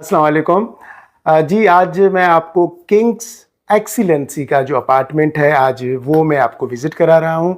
अस्सलाम वालेकुम। जी आज मैं आपको किंग्स एक्सीलेंसी का जो अपार्टमेंट है आज वो मैं आपको विज़िट करा रहा हूँ।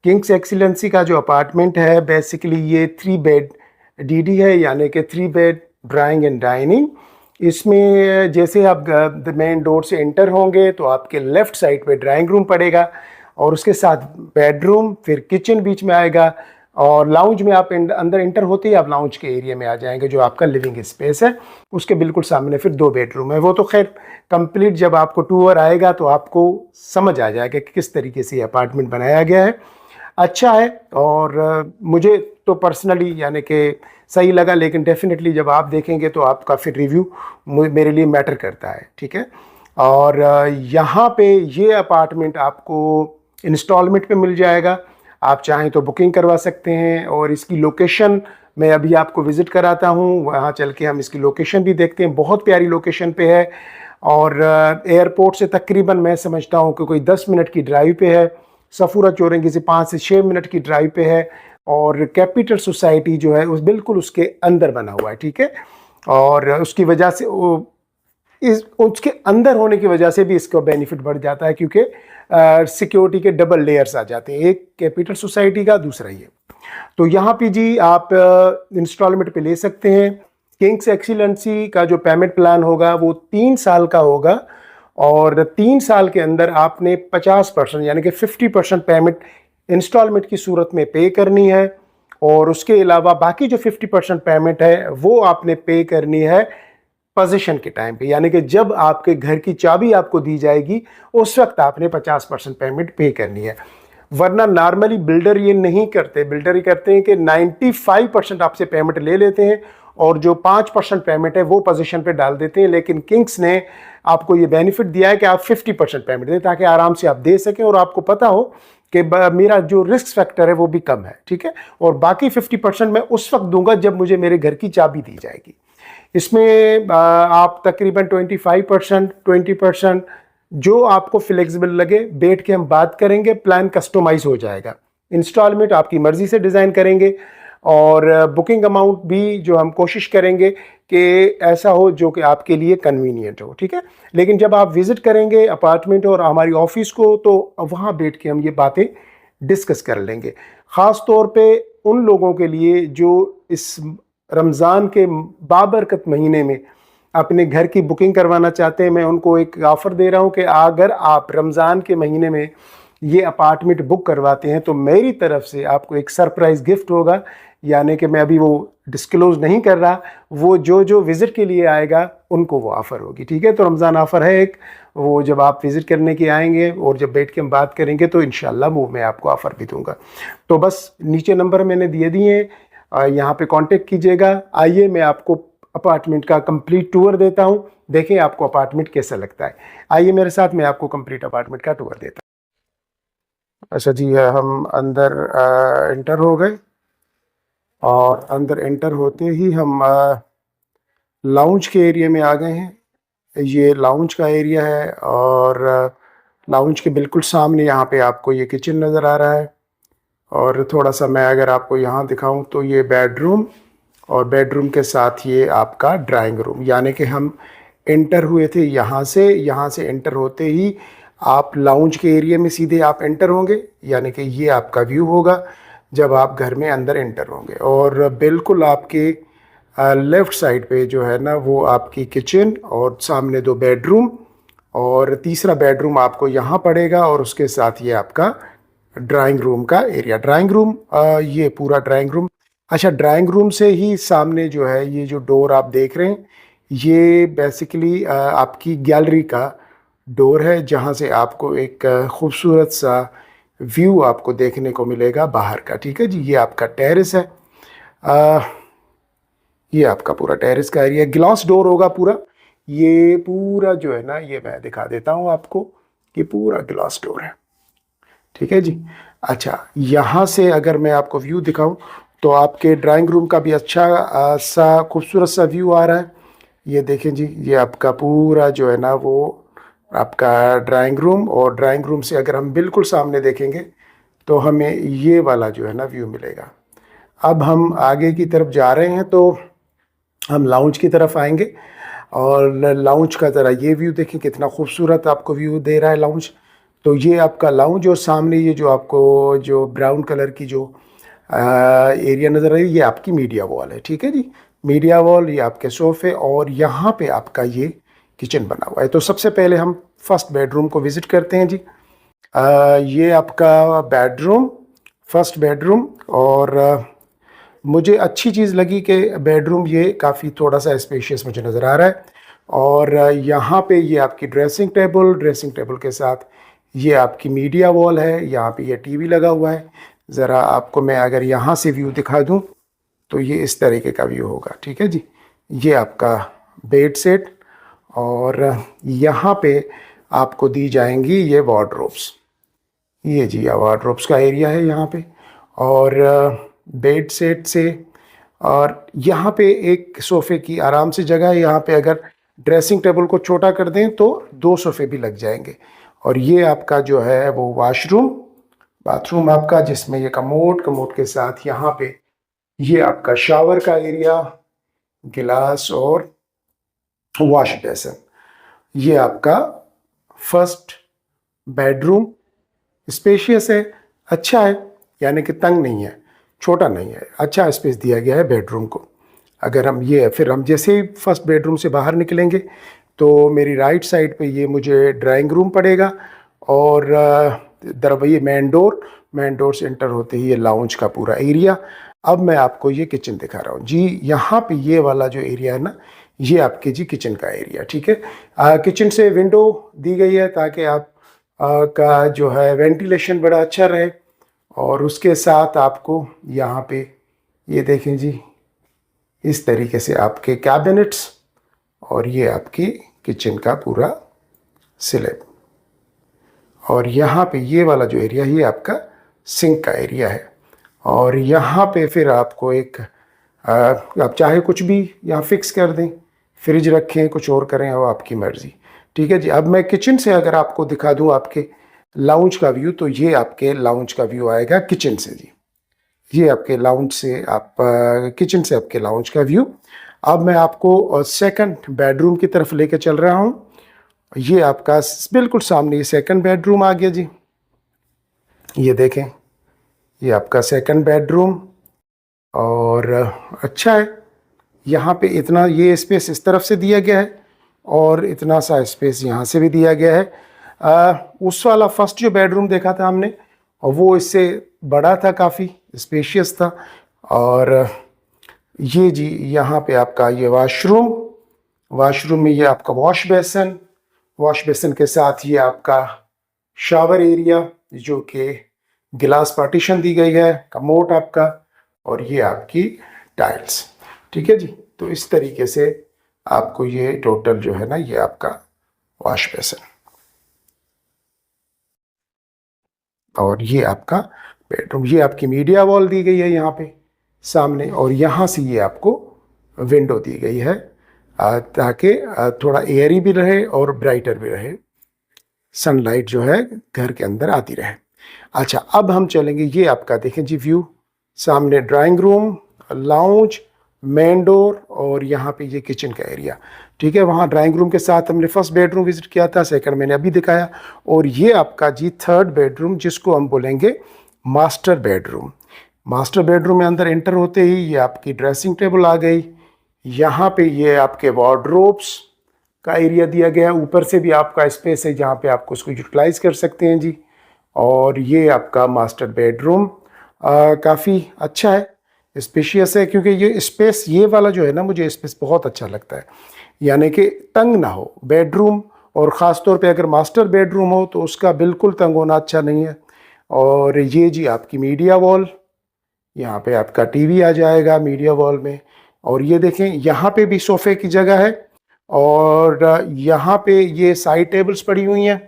किंग्स एक्सीलेंसी का जो अपार्टमेंट है बेसिकली ये 3 बेड डीडी है, यानी कि 3 बेड ड्राइंग एंड डाइनिंग। इसमें जैसे आप मेन डोर से एंटर होंगे तो आपके लेफ़्ट साइड पे ड्राइंग रूम पड़ेगा और उसके साथ बेडरूम, फिर किचन बीच में आएगा और लाउंज में आप अंदर इंटर होते ही आप लाउंज के एरिया में आ जाएंगे जो आपका लिविंग स्पेस है। उसके बिल्कुल सामने फिर 2 बेडरूम है। वो तो खैर कंप्लीट जब आपको टूर आएगा तो आपको समझ आ जाएगा कि किस तरीके से अपार्टमेंट बनाया गया है। अच्छा है और मुझे तो पर्सनली यानी कि सही लगा, लेकिन डेफिनेटली जब आप देखेंगे तो आपका फिर रिव्यू मेरे लिए मैटर करता है, ठीक है। और यहाँ पे ये अपार्टमेंट आपको इंस्टॉलमेंट पे मिल जाएगा। आप चाहें तो बुकिंग करवा सकते हैं और इसकी लोकेशन मैं अभी आपको विज़िट कराता हूँ, वहाँ चल के हम इसकी लोकेशन भी देखते हैं। बहुत प्यारी लोकेशन पे है और एयरपोर्ट से तकरीबन मैं समझता हूँ कि कोई 10 मिनट की ड्राइव पे है। सफूरा चौरंगी से 5 से 6 मिनट की ड्राइव पे है और कैपिटल सोसाइटी जो है उस बिल्कुल उसके अंदर बना हुआ है, ठीक है। और उसकी वजह से उसके अंदर होने की वजह से भी इसका बेनिफिट बढ़ जाता है, क्योंकि सिक्योरिटी के डबल लेयर्स आ जाते हैं, एक कैपिटल सोसाइटी का, दूसरा ये। तो यहाँ पे जी आप इंस्टॉलमेंट पे ले सकते हैं। किंग्स एक्सीलेंसी का जो पेमेंट प्लान होगा वो 3 साल का होगा और 3 साल के अंदर आपने 50% यानी कि 50% पेमेंट इंस्टॉलमेंट की सूरत में पे करनी है और उसके अलावा बाकी जो 50% पेमेंट है वो आपने पे करनी है पोजीशन के टाइम पे, यानी कि जब आपके घर की चाबी आपको दी जाएगी उस वक्त आपने 50% पेमेंट पे करनी है। वरना नॉर्मली बिल्डर ये नहीं करते, बिल्डर ये करते हैं कि 95% आपसे पेमेंट ले लेते हैं और जो 5% पेमेंट है वो पोजीशन पे डाल देते हैं। लेकिन किंग्स ने आपको ये बेनिफिट दिया है कि आप 50% पेमेंट दें ताकि आराम से आप दे सकें और आपको पता हो कि मेरा जो रिस्क फैक्टर है वो भी कम है, ठीक है। और बाकी 50% मैं उस वक्त दूंगा जब मुझे मेरे घर की चाबी दी जाएगी। इसमें आप तकरीबन 25%, 20% जो आपको फ्लेक्सिबल लगे बैठ के हम बात करेंगे, प्लान कस्टमाइज हो जाएगा। इंस्टॉलमेंट आपकी मर्जी से डिज़ाइन करेंगे और बुकिंग अमाउंट भी जो हम कोशिश करेंगे कि ऐसा हो जो कि आपके लिए कन्वीनियंट हो, ठीक है। लेकिन जब आप विज़िट करेंगे अपार्टमेंट और हमारी ऑफिस को तो वहाँ बैठ के हम ये बातें डिस्कस कर लेंगे। ख़ास तौर पे उन लोगों के लिए जो इस रमज़ान के बाबरकत महीने में अपने घर की बुकिंग करवाना चाहते हैं, मैं उनको एक ऑफ़र दे रहा हूं कि अगर आप रमज़ान के महीने में ये अपार्टमेंट बुक करवाते हैं तो मेरी तरफ से आपको एक सरप्राइज़ गिफ्ट होगा। यानी कि मैं अभी वो डिस्क्लोज़ नहीं कर रहा, वो जो विज़िट के लिए आएगा उनको वो ऑफ़र होगी, ठीक है। तो रमज़ान ऑफ़र है एक, वो जब आप विज़िट करने के आएंगे और जब बैठ के हम बात करेंगे तो इंशाल्लाह वो मैं आपको ऑफ़र भी दूंगा। तो बस नीचे नंबर मैंने दिए हैं, यहाँ पे कांटेक्ट कीजिएगा। आइए मैं आपको अपार्टमेंट का कंप्लीट टूर देता हूँ, देखें आपको अपार्टमेंट कैसा लगता है। आइए मेरे साथ, मैं आपको कंप्लीट अपार्टमेंट का टूर देता हूँ। अच्छा जी, हम अंदर एंटर हो गए और अंदर एंटर होते ही हम लाउंज के एरिया में आ गए हैं। ये लाउंज का एरिया है और लाउंज के बिल्कुल सामने यहाँ पे आपको ये किचन नज़र आ रहा है और थोड़ा सा मैं अगर आपको यहाँ दिखाऊं तो ये बेडरूम और बेडरूम के साथ ये आपका ड्राइंग रूम, यानी कि हम एंटर हुए थे यहाँ से एंटर होते ही आप लाउंज के एरिया में सीधे आप एंटर होंगे, यानी कि ये आपका व्यू होगा जब आप घर में अंदर एंटर होंगे। और बिल्कुल आपके लेफ़्ट साइड पे जो है ना वो आपकी किचन और सामने 2 बेडरूम और तीसरा बेडरूम आपको यहाँ पड़ेगा और उसके साथ ये आपका ड्राइंग रूम का एरिया। ड्राइंग रूम ये पूरा ड्राइंग रूम। अच्छा, ड्राइंग रूम से ही सामने जो है ये जो डोर आप देख रहे हैं ये बेसिकली आपकी गैलरी का डोर है, जहाँ से आपको एक खूबसूरत सा व्यू आपको देखने को मिलेगा बाहर का, ठीक है जी। ये आपका टेरेस है, ये आपका पूरा टेरेस का एरिया, ग्लास डोर होगा पूरा। ये पूरा जो है ना ये मैं दिखा देता हूँ आपको, ये पूरा ग्लास डोर है, ठीक है जी। अच्छा, यहाँ से अगर मैं आपको व्यू दिखाऊं तो आपके ड्राइंग रूम का भी अच्छा सा खूबसूरत सा व्यू आ रहा है। ये देखें जी, ये आपका पूरा जो है ना वो आपका ड्राइंग रूम, और ड्राइंग रूम से अगर हम बिल्कुल सामने देखेंगे तो हमें ये वाला जो है ना व्यू मिलेगा। अब हम आगे की तरफ जा रहे हैं तो हम लाउंज की तरफ आएंगे। और लाउंज का ज़रा ये व्यू देखें, कितना खूबसूरत आपको व्यू दे रहा है लाउंज। तो ये आपका लाउंज, और सामने ये जो आपको जो ब्राउन कलर की जो एरिया नज़र आ रही है, ये आपकी मीडिया वॉल है। ठीक है जी, मीडिया वॉल, ये आपके सोफ़े, और यहाँ पे आपका ये किचन बना हुआ है। तो सबसे पहले हम फर्स्ट बेडरूम को विज़िट करते हैं जी। ये आपका बेडरूम, फर्स्ट बेडरूम, और मुझे अच्छी चीज़ लगी कि बेडरूम ये काफ़ी थोड़ा सा स्पेशियस मुझे नज़र आ रहा है। और यहाँ पे ये आपकी ड्रेसिंग टेबल के साथ ये आपकी मीडिया वॉल है। यहाँ पे ये टीवी लगा हुआ है। ज़रा आपको मैं अगर यहाँ से व्यू दिखा दूँ तो ये इस तरीके का व्यू होगा। ठीक है जी, ये आपका बेड सेट, और यहाँ पे आपको दी जाएंगी ये वार्डरोब्स। ये जी वार्डरोब्स का एरिया है यहाँ पे, और बेड सेट से, और यहाँ पे एक सोफ़े की आराम से जगह है। यहाँ पे अगर ड्रेसिंग टेबल को छोटा कर दें तो 2 सोफ़े भी लग जाएंगे। और ये आपका जो है वो बाथरूम आपका, जिसमें ये कमोड के साथ यहाँ पे ये आपका शावर का एरिया, गिलास और वॉश बेसिन। ये आपका फर्स्ट बेडरूम स्पेशियस है, अच्छा है, यानी कि तंग नहीं है, छोटा नहीं है, अच्छा स्पेस दिया गया है बेडरूम को। अगर हम जैसे ही फर्स्ट बेडरूम से बाहर निकलेंगे तो मेरी राइट साइड पे ये मुझे ड्राइंग रूम पड़ेगा, और ये मेन डोर से एंटर होते ही ये लाउंज का पूरा एरिया। अब मैं आपको ये किचन दिखा रहा हूँ जी। यहाँ पे ये वाला जो एरिया है ना, ये आपके जी किचन का एरिया। ठीक है, किचन से विंडो दी गई है ताकि आप का जो है वेंटिलेशन बड़ा अच्छा रहे। और उसके साथ आपको यहाँ पे ये देखें जी, इस तरीके से आपके कैबिनेट्स, और ये आपकी किचन का पूरा स्लैब। और यहाँ पे ये वाला जो एरिया है ये आपका सिंक का एरिया है। और यहाँ पे फिर आपको आप चाहे कुछ भी यहाँ फिक्स कर दें, फ्रिज रखें, कुछ और करें, वो आपकी मर्ज़ी। ठीक है जी। अब मैं किचन से अगर आपको दिखा दूँ आपके लाउंज का व्यू, तो ये आपके लाउंज का व्यू आएगा किचन से जी। ये आपके लाउंज से किचन से आपके लाउंज का व्यू। अब मैं आपको सेकंड बेडरूम की तरफ लेके चल रहा हूँ। ये आपका बिल्कुल सामने ये सेकंड बेडरूम आ गया जी। ये देखें, ये आपका सेकंड बेडरूम, और अच्छा है। यहाँ पे इतना ये स्पेस इस तरफ से दिया गया है, और इतना सा स्पेस यहाँ से भी दिया गया है। उस वाला फर्स्ट जो बेडरूम देखा था हमने, और वो इससे बड़ा था, काफ़ी स्पेशियस था। और ये जी यहाँ पे आपका ये वॉशरूम में ये आपका वॉश बेसिन के साथ ये आपका शावर एरिया, जो कि गिलास पार्टीशन दी गई है, कमोड आपका, और ये आपकी टाइल्स। ठीक है जी। तो इस तरीके से आपको ये टोटल जो है ना, ये आपका वॉश बेसिन, और ये आपका बेडरूम, ये आपकी मीडिया वॉल दी गई है यहाँ पे सामने, और यहाँ से ये आपको विंडो दी गई है ताकि थोड़ा एयरी भी रहे और ब्राइटर भी रहे, सनलाइट जो है घर के अंदर आती रहे। अच्छा, अब हम चलेंगे, ये आपका देखें जी व्यू, सामने drawing room, lounge, main door, और यहाँ पे ये किचन का एरिया। ठीक है, वहाँ ड्राइंग रूम के साथ हमने फर्स्ट बेडरूम विजिट किया था, सेकंड मैंने अभी दिखाया, और ये आपका जी थर्ड बेडरूम, जिसको हम बोलेंगे मास्टर बेडरूम। मास्टर बेडरूम में अंदर एंटर होते ही ये आपकी ड्रेसिंग टेबल आ गई। यहाँ पे ये आपके वार्डरोब्स का एरिया दिया गया है, ऊपर से भी आपका स्पेस है जहाँ पे आपको उसको यूटिलाइज कर सकते हैं जी। और ये आपका मास्टर बेडरूम काफ़ी अच्छा है, स्पेशियस है, क्योंकि ये स्पेस, ये वाला जो है ना, मुझे स्पेस बहुत अच्छा लगता है, यानी कि तंग ना हो बेडरूम, और ख़ास तौर पे अगर मास्टर बेडरूम हो तो उसका बिल्कुल तंग होना अच्छा नहीं है। और ये जी आपकी मीडिया वॉल, यहाँ पे आपका टीवी आ जाएगा मीडिया वॉल में, और ये देखें यहाँ पे भी सोफ़े की जगह है, और यहाँ पे ये साइड टेबल्स पड़ी हुई हैं,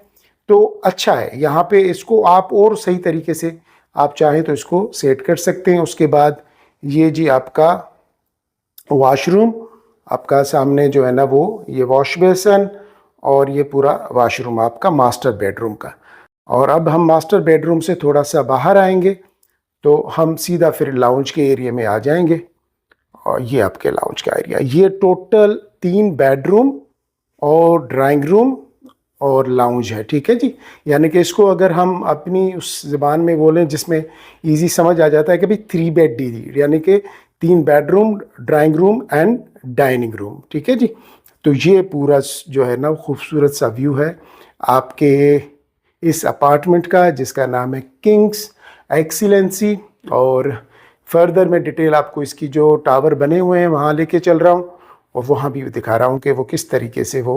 तो अच्छा है। यहाँ पे इसको आप और सही तरीके से आप चाहें तो इसको सेट कर सकते हैं। उसके बाद ये जी आपका वॉशरूम, आपका सामने जो है ना वो ये वॉश बेसन, और ये पूरा वॉशरूम आपका मास्टर बेडरूम का। और अब हम मास्टर बेडरूम से थोड़ा सा बाहर आएंगे तो हम सीधा फिर लाउंज के एरिया में आ जाएंगे, और ये आपके लाउंज का एरिया। ये टोटल 3 बेडरूम और ड्राइंग रूम और लाउंज है, ठीक है जी। यानी कि इसको अगर हम अपनी उस ज़बान में बोलें जिसमें इजी समझ आ जाता है कि भाई 3 बेड डी, यानी कि 3 bedroom, drawing room and dining room, ठीक है जी। तो ये पूरा जो है ना खूबसूरत सा व्यू है आपके इस अपार्टमेंट का, जिसका नाम है किंग्स एक्सीलेंसी। और फर्दर मैं डिटेल आपको इसकी जो टावर बने हुए हैं वहाँ लेके चल रहा हूँ, और वहाँ भी दिखा रहा हूँ कि वो किस तरीके से वो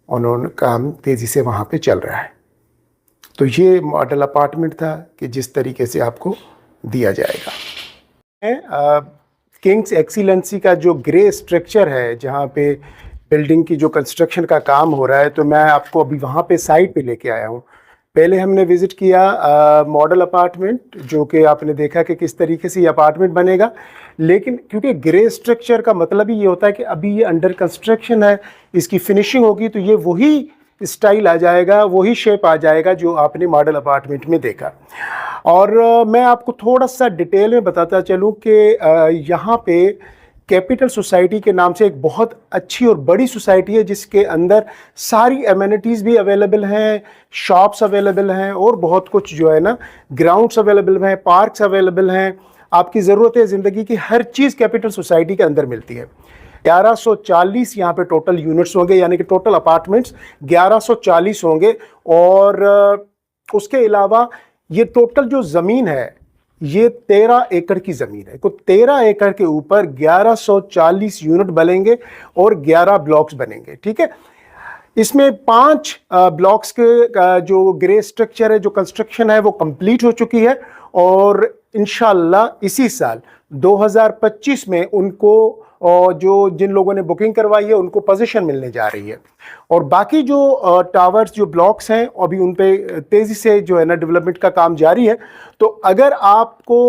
उन्होंने काम तेज़ी से वहाँ पे चल रहा है। तो ये मॉडल अपार्टमेंट था कि जिस तरीके से आपको दिया जाएगा। किंग्स एक्सीलेंसी का जो ग्रे स्ट्रक्चर है जहाँ पे बिल्डिंग की जो कंस्ट्रक्शन का काम हो रहा है, तो मैं आपको अभी वहाँ पे साइट पे लेके आया हूँ। पहले हमने विज़िट किया मॉडल अपार्टमेंट, जो कि आपने देखा कि किस तरीके से ये अपार्टमेंट बनेगा। लेकिन क्योंकि ग्रे स्ट्रक्चर का मतलब ही ये होता है कि अभी ये अंडर कंस्ट्रक्शन है, इसकी फिनिशिंग होगी तो ये वही स्टाइल आ जाएगा, वही शेप आ जाएगा जो आपने मॉडल अपार्टमेंट में देखा। और मैं आपको थोड़ा सा डिटेल में बताता चलूँ कि यहाँ पे कैपिटल सोसाइटी के नाम से एक बहुत अच्छी और बड़ी सोसाइटी है, जिसके अंदर सारी एमिनिटीज़ भी अवेलेबल हैं, शॉप्स अवेलेबल हैं, और बहुत कुछ जो है ना ग्राउंड्स अवेलेबल हैं, पार्क्स अवेलेबल हैं। आपकी ज़रूरत ज़िंदगी की हर चीज़ कैपिटल सोसाइटी के अंदर मिलती है। 1140 यहाँ पे टोटल यूनिट्स होंगे, यानी कि टोटल अपार्टमेंट्स 1140 होंगे। और उसके अलावा ये टोटल जो ज़मीन है ये 13 एकड़ की ज़मीन है। तो 13 एकड़ के ऊपर 1140 यूनिट बनेंगे और 11 ब्लॉक्स बनेंगे, ठीक है। इसमें 5 ब्लॉक्स के जो ग्रे स्ट्रक्चर है, जो कंस्ट्रक्शन है वो कंप्लीट हो चुकी है, और इंशाल्लाह इसी साल 2025 में उनको जो जिन लोगों ने बुकिंग करवाई है उनको पोजीशन मिलने जा रही है। और बाकी जो टावर्स, जो ब्लॉक्स हैं, अभी उन पे तेज़ी से जो है ना डेवलपमेंट का काम जारी है। तो अगर आपको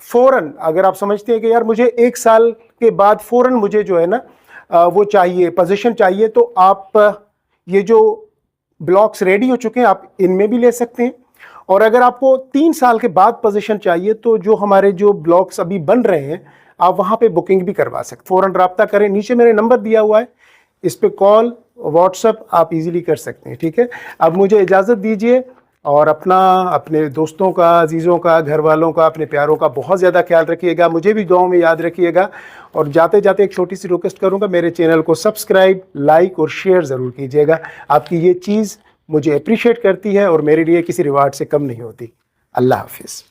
फ़ौरन, अगर आप समझते हैं कि यार मुझे 1 साल के बाद फ़ौरन मुझे जो है ना वो चाहिए, पोजीशन चाहिए, तो आप ये जो ब्लॉक्स रेडी हो चुके हैं आप इनमें भी ले सकते हैं। और अगर आपको 3 साल के बाद पोजीशन चाहिए तो जो हमारे जो ब्लॉक्स अभी बन रहे हैं आप वहाँ पे बुकिंग भी करवा सकते। फ़ौरन रब्ता करें, नीचे मेरे नंबर दिया हुआ है, इस पे कॉल व्हाट्सअप आप इजीली कर सकते हैं, ठीक है। अब मुझे इजाज़त दीजिए, और अपने दोस्तों का, अजीज़ों का, घर वालों का, अपने प्यारों का बहुत ज़्यादा ख्याल रखिएगा। मुझे भी दुआओं में याद रखिएगा। और जाते जाते एक छोटी सी रिक्वेस्ट करूँगा, मेरे चैनल को सब्सक्राइब, लाइक और शेयर ज़रूर कीजिएगा। आपकी ये चीज़ मुझे अप्रिशिएट करती है और मेरे लिए किसी रिवार्ड से कम नहीं होती। अल्लाह हाफिज़।